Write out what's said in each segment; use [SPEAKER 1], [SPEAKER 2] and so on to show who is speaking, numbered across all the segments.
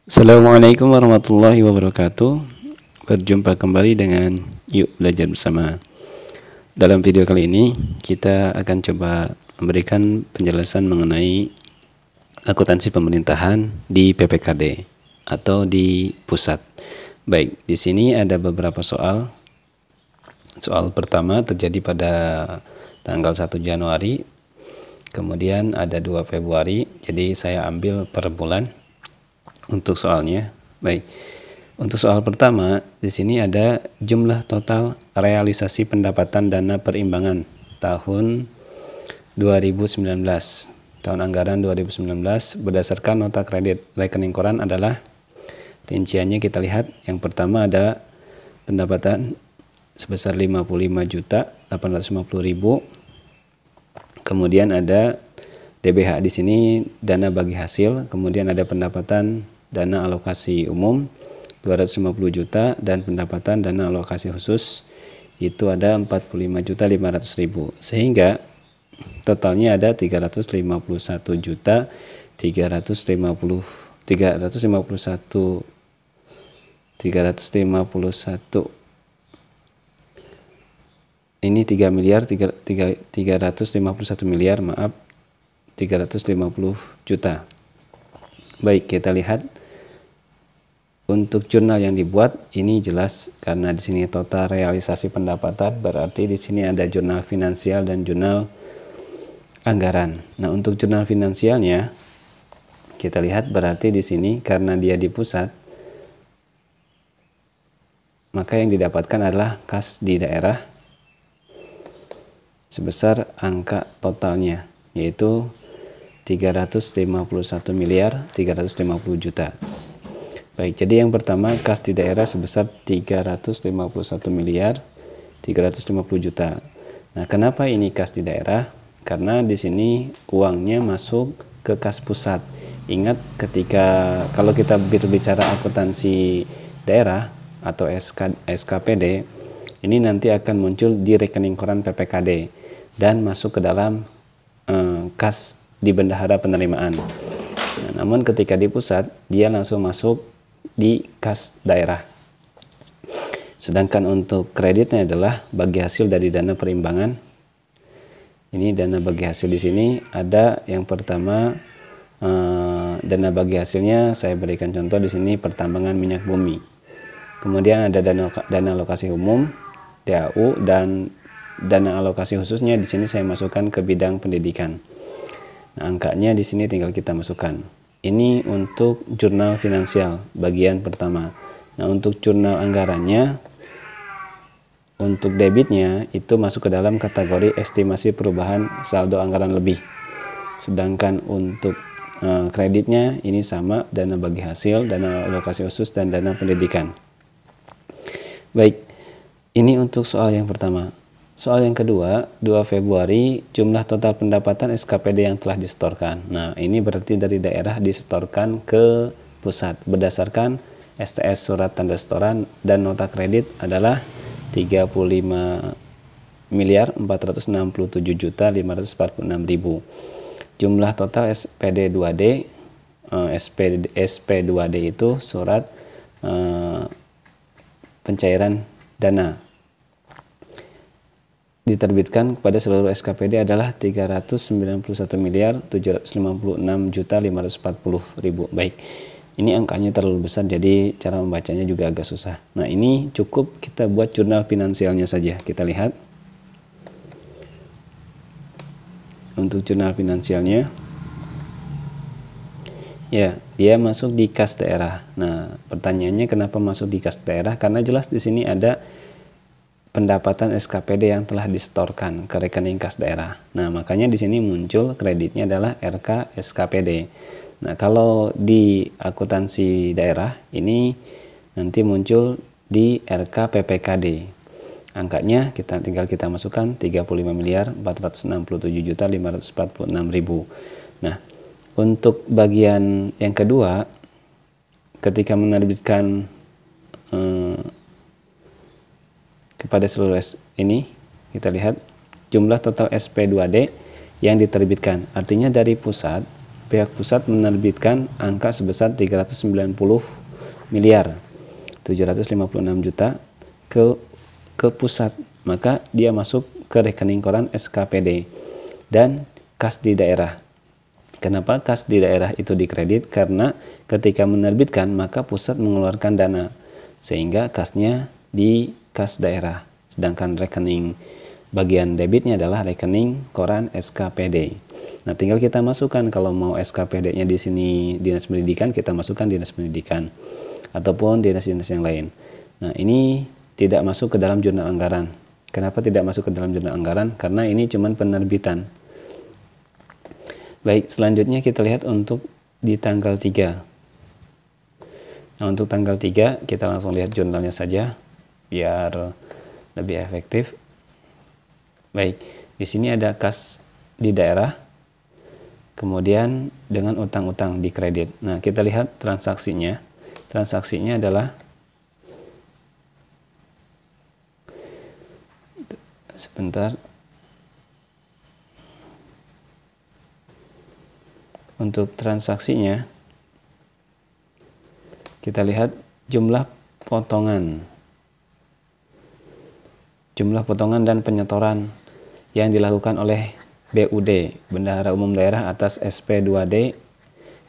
[SPEAKER 1] Assalamualaikum warahmatullahi wabarakatuh. Berjumpa kembali dengan Yuk Belajar Bersama. Dalam video kali ini kita akan coba memberikan penjelasan mengenai akuntansi pemerintahan di PPKD atau di pusat. Baik, di sini ada beberapa soal. Soal pertama terjadi pada tanggal 1 Januari, kemudian ada 2 Februari, jadi saya ambil per bulan untuk soalnya. Baik, untuk soal pertama di sini ada jumlah total realisasi pendapatan dana perimbangan tahun 2019, tahun anggaran 2019 berdasarkan nota kredit rekening koran adalah, rinciannya kita lihat. Yang pertama ada pendapatan sebesar 55.850.000. Kemudian ada DBH di sini dana bagi hasil, kemudian ada pendapatan dana alokasi umum 250 juta dan pendapatan dana alokasi khusus itu ada 45.500.000, sehingga totalnya ada 351 juta 351 ini 3 miliar 351 miliar, maaf, 350 juta. Baik, kita lihat untuk jurnal yang dibuat ini jelas karena di sini total realisasi pendapatan, berarti di sini ada jurnal finansial dan jurnal anggaran. Nah, untuk jurnal finansialnya kita lihat, berarti di sini karena dia di pusat, maka yang didapatkan adalah kas di daerah sebesar angka totalnya, yaitu 351 miliar 350 juta. Baik, jadi yang pertama kas di daerah sebesar 351 miliar 350 juta. Nah, kenapa ini kas di daerah? Karena di sini uangnya masuk ke kas pusat. Ingat, kalau kita berbicara akuntansi daerah atau SKPD, ini nanti akan muncul di rekening koran PPKD dan masuk ke dalam kas di bendahara penerimaan. Nah, namun ketika di pusat dia langsung masuk di kas daerah. Sedangkan untuk kreditnya adalah bagi hasil dari dana perimbangan. Ini dana bagi hasil di sini ada yang pertama, dana bagi hasilnya saya berikan contoh di sini pertambangan minyak bumi. Kemudian ada dana alokasi umum DAU dan dana alokasi khususnya di sini saya masukkan ke bidang pendidikan. Nah, angkanya di sini tinggal kita masukkan. Ini untuk jurnal finansial bagian pertama. Nah, untuk jurnal anggarannya, untuk debitnya itu masuk ke dalam kategori estimasi perubahan saldo anggaran lebih. Sedangkan untuk kreditnya ini sama, dana bagi hasil, dana alokasi khusus, dan dana pendidikan. Baik, ini untuk soal yang pertama. Soal yang kedua, 2 Februari, jumlah total pendapatan SKPD yang telah disetorkan. Nah, ini berarti dari daerah disetorkan ke pusat berdasarkan STS surat tanda setoran dan nota kredit adalah 35.467.546.000. Jumlah total SPD 2D, SP2D itu surat pencairan dana diterbitkan kepada seluruh SKPD adalah 391.756.540.000. Baik, ini angkanya terlalu besar jadi cara membacanya juga agak susah. Nah, ini cukup kita buat jurnal finansialnya saja. Kita lihat untuk jurnal finansialnya, ya, dia masuk di kas daerah. Nah, pertanyaannya kenapa masuk di kas daerah? Karena jelas di sini ada pendapatan SKPD yang telah disetorkan ke rekening kas daerah. Nah, makanya di sini muncul kreditnya adalah RK SKPD. Nah, kalau di akuntansi daerah ini nanti muncul di RK PPKD. Angkanya tinggal kita masukkan 35.467.546.000. Nah, untuk bagian yang kedua, ketika menerbitkan kepada seluruh ini, kita lihat jumlah total SP2D yang diterbitkan. Artinya dari pusat pihak pusat menerbitkan angka sebesar 390 miliar 756 juta ke pusat, maka dia masuk ke rekening koran SKPD dan kas di daerah. Kenapa kas di daerah itu dikredit? Karena ketika menerbitkan maka pusat mengeluarkan dana, sehingga kasnya di kas daerah, sedangkan rekening bagian debitnya adalah rekening koran SKPD. Nah, tinggal kita masukkan, kalau mau SKPD-nya di sini Dinas Pendidikan, kita masukkan Dinas Pendidikan ataupun dinas-dinas yang lain. Nah, ini tidak masuk ke dalam jurnal anggaran. Kenapa tidak masuk ke dalam jurnal anggaran? Karena ini cuma penerbitan. Baik, selanjutnya kita lihat untuk di tanggal 3. Nah, untuk tanggal 3 kita langsung lihat jurnalnya saja biar lebih efektif. Baik, di sini ada kas di daerah. Kemudian dengan utang-utang di kredit. Nah, kita lihat transaksinya. Transaksinya adalah sebentar. Untuk transaksinya kita lihat jumlah potongan. Jumlah potongan dan penyetoran yang dilakukan oleh BUD, Bendahara Umum Daerah, atas SP2D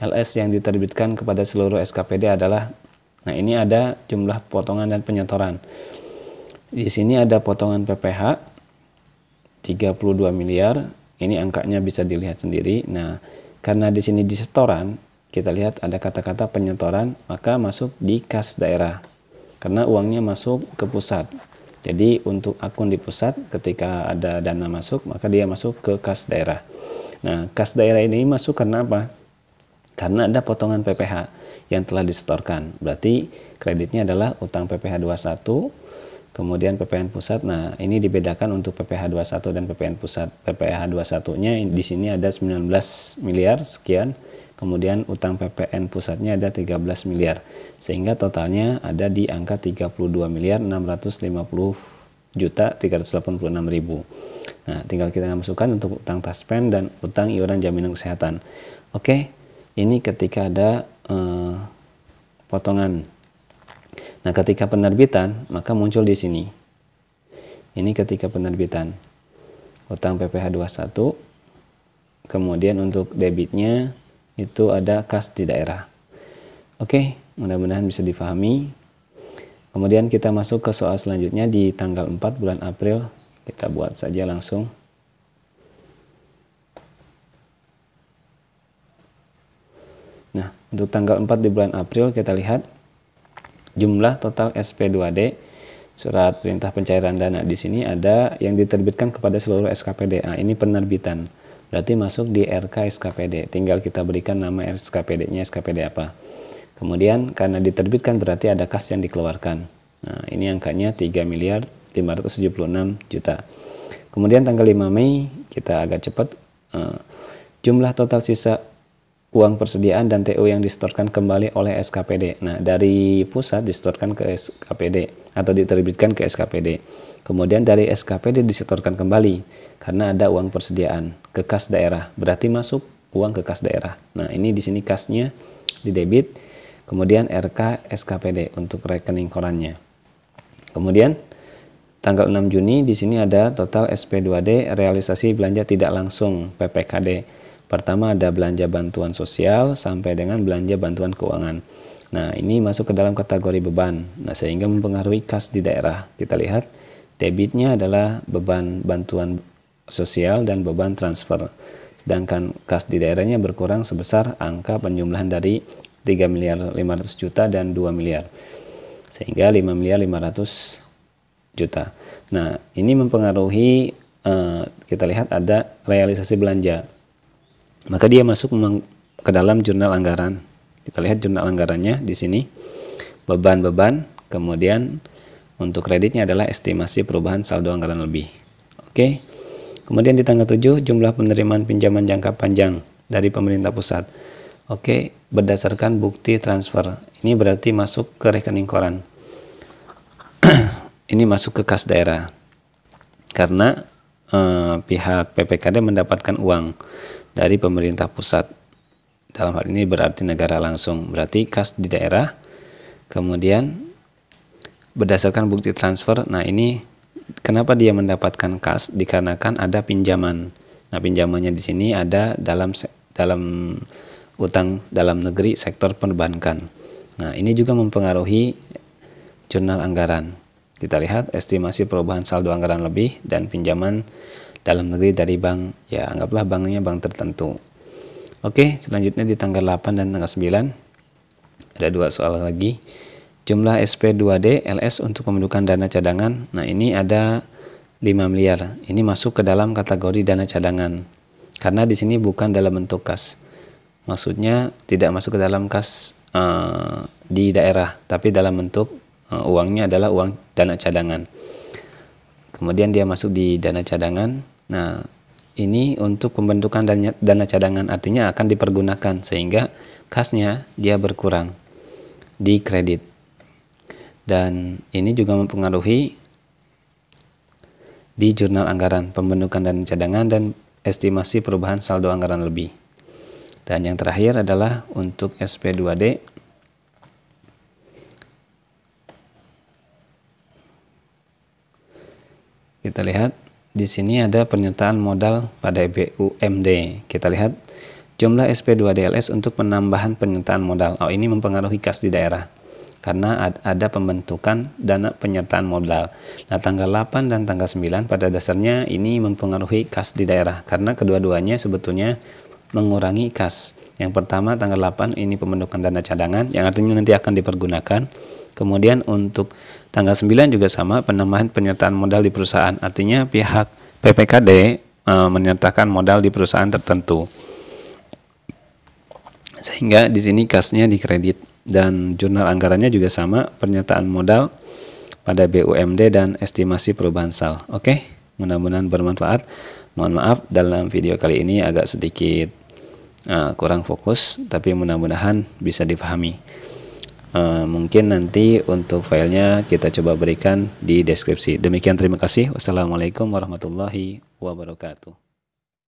[SPEAKER 1] LS yang diterbitkan kepada seluruh SKPD adalah, nah ini ada jumlah potongan dan penyetoran. Di sini ada potongan PPH 32 miliar, ini angkanya bisa dilihat sendiri. Nah, karena di sini di setoran, kita lihat ada kata-kata penyetoran, maka masuk di kas daerah. Karena uangnya masuk ke pusat. Jadi untuk akun di pusat, ketika ada dana masuk, maka dia masuk ke kas daerah. Nah, kas daerah ini masuk karena apa? Karena ada potongan PPH yang telah disetorkan. Berarti kreditnya adalah utang PPH 21, kemudian PPN pusat. Nah, ini dibedakan untuk PPH 21 dan PPN pusat. PPH 21-nya di sini ada 19 miliar sekian. Kemudian utang PPN pusatnya ada 13 miliar, sehingga totalnya ada di angka 32 miliar 650 juta 386 ribu. Nah, tinggal kita masukkan untuk utang taspen dan utang iuran jaminan kesehatan. Oke, ini ketika ada potongan. Nah, ketika penerbitan maka muncul di sini. Ini ketika penerbitan utang PPH 21, kemudian untuk debitnya itu ada kas di daerah. Oke, mudah-mudahan bisa difahami. Kemudian kita masuk ke soal selanjutnya di tanggal 4 bulan April. Kita buat saja langsung. Nah, untuk tanggal 4 di bulan April kita lihat jumlah total SP2D surat perintah pencairan dana. Di sini ada yang diterbitkan kepada seluruh SKPD. Nah, ini penerbitan. Berarti masuk di RK SKPD. Tinggal kita berikan nama SKPD-nya SKPD apa. Kemudian karena diterbitkan berarti ada kas yang dikeluarkan. Nah, ini angkanya 3 miliar 576 juta. Kemudian tanggal 5 Mei kita agak cepat. Jumlah total sisa uang persediaan dan TO yang disetorkan kembali oleh SKPD. Nah, dari pusat disetorkan ke SKPD atau diterbitkan ke SKPD. Kemudian dari SKPD disetorkan kembali karena ada uang persediaan ke kas daerah. Berarti masuk uang ke kas daerah. Nah, ini di sini kasnya di debit. Kemudian RK SKPD untuk rekening korannya. Kemudian tanggal 6 Juni di sini ada total SP2D realisasi belanja tidak langsung PPKD. Pertama ada belanja bantuan sosial sampai dengan belanja bantuan keuangan. Nah, ini masuk ke dalam kategori beban. Nah, sehingga mempengaruhi kas di daerah. Kita lihat debitnya adalah beban bantuan sosial dan beban transfer. Sedangkan kas di daerahnya berkurang sebesar angka penjumlahan dari 3 miliar 500 juta dan 2 miliar. Sehingga 5 miliar 500 juta. Nah, ini mempengaruhi, kita lihat ada realisasi belanja. Maka dia masuk ke dalam jurnal anggaran. Kita lihat jurnal anggarannya di sini. Beban-beban, kemudian untuk kreditnya adalah estimasi perubahan saldo anggaran lebih. Oke. Kemudian di tanggal 7 jumlah penerimaan pinjaman jangka panjang dari pemerintah pusat. Oke, berdasarkan bukti transfer. Ini berarti masuk ke rekening koran. Ini masuk ke kas daerah. Karena pihak PPKD mendapatkan uang dari pemerintah pusat. dalam hal ini berarti negara langsung, berarti kas di daerah. Kemudian berdasarkan bukti transfer, nah ini kenapa dia mendapatkan kas, dikarenakan ada pinjaman. Nah, pinjamannya di sini ada dalam utang dalam negeri sektor perbankan. Nah, ini juga mempengaruhi jurnal anggaran. Kita lihat estimasi perubahan saldo anggaran lebih dan pinjaman dalam negeri dari bank, ya anggaplah banknya bank tertentu. Oke, selanjutnya di tanggal 8 dan tanggal 9 ada 2 soal lagi. Jumlah SP2D LS untuk pembentukan dana cadangan. Nah, ini ada 5 miliar. Ini masuk ke dalam kategori dana cadangan. Karena di sini bukan dalam bentuk kas. Maksudnya tidak masuk ke dalam kas di daerah, tapi dalam bentuk uangnya adalah uang dana cadangan. Kemudian dia masuk di dana cadangan. Nah, ini untuk pembentukan dana cadangan, artinya akan dipergunakan sehingga kasnya dia berkurang di kredit. Dan ini juga mempengaruhi di jurnal anggaran, pembentukan dana cadangan dan estimasi perubahan saldo anggaran lebih. Dan yang terakhir adalah untuk SP2D. Kita lihat di sini ada penyertaan modal pada BUMD. Kita lihat jumlah SP2DLS untuk penambahan penyertaan modal. Oh, ini mempengaruhi kas di daerah karena ada pembentukan dana penyertaan modal. Nah, tanggal 8 dan tanggal 9 pada dasarnya ini mempengaruhi kas di daerah karena kedua-duanya sebetulnya mengurangi kas. Yang pertama tanggal 8 ini pembentukan dana cadangan yang artinya nanti akan dipergunakan. Kemudian untuk tanggal 9 juga sama, penambahan penyertaan modal di perusahaan. Artinya pihak PPKD menyertakan modal di perusahaan tertentu. Sehingga di sini kasnya dikredit dan jurnal anggarannya juga sama, penyertaan modal pada BUMD dan estimasi perubahan sal. Oke, mudah-mudahan bermanfaat. Mohon maaf dalam video kali ini agak sedikit kurang fokus, tapi mudah-mudahan bisa dipahami. Mungkin nanti untuk filenya kita coba berikan di deskripsi. Demikian, terima kasih. Wassalamualaikum warahmatullahi wabarakatuh.